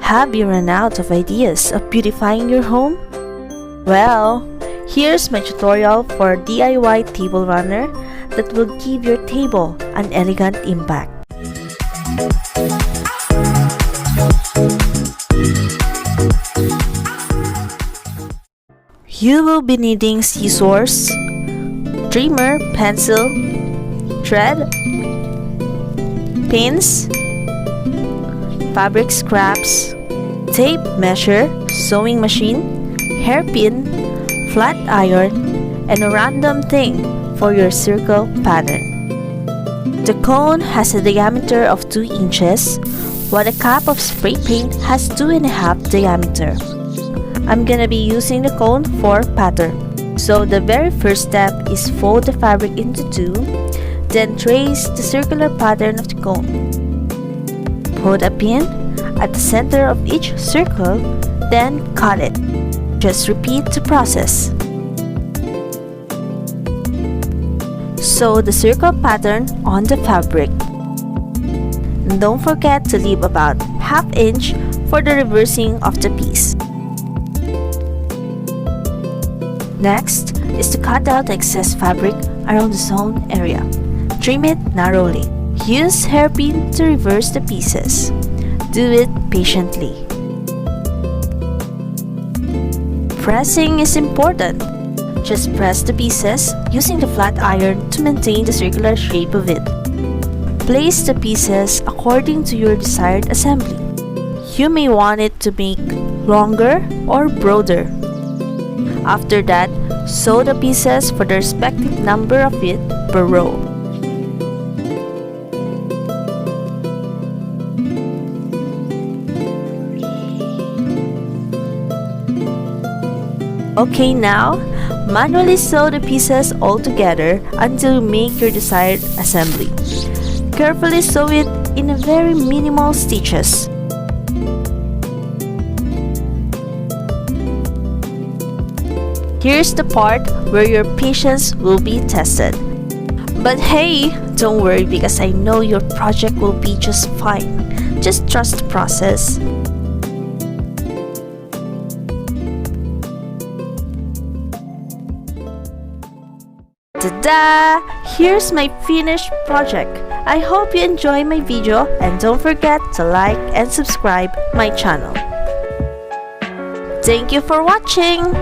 Have you run out of ideas of beautifying your home? Well, here's my tutorial for DIY table runner that will give your table an elegant impact. You will be needing scissors, trimmer, pencil, thread, pins, fabric scraps, tape measure, sewing machine, hairpin, flat iron, and a random thing for your circle pattern. The cone has a diameter of 2 inches, while a cup of spray paint has 2.5 diameter. I'm gonna be using the cone for pattern. So the very first step is fold the fabric into 2, then trace the circular pattern of the cone. Put a pin at the center of each circle, then cut it. Just repeat the process. Sew the circle pattern on the fabric. And don't forget to leave about ½ inch for the reversing of the piece. Next is to cut out the excess fabric around the sewn area. Trim it narrowly. Use hairpin to reverse the pieces. Do it patiently. Pressing is important. Just press the pieces using the flat iron to maintain the circular shape of it. Place the pieces according to your desired assembly. You may want it to make longer or broader. After that, sew the pieces for the respective number of feet per row. Okay, now, manually sew the pieces all together until you make your desired assembly. Carefully sew it in a very minimal stitches. Here's the part where your patience will be tested. But hey, don't worry because I know your project will be just fine. Just trust the process. Ta-da! Here's my finished project. I hope you enjoy my video and don't forget to like and subscribe my channel. Thank you for watching!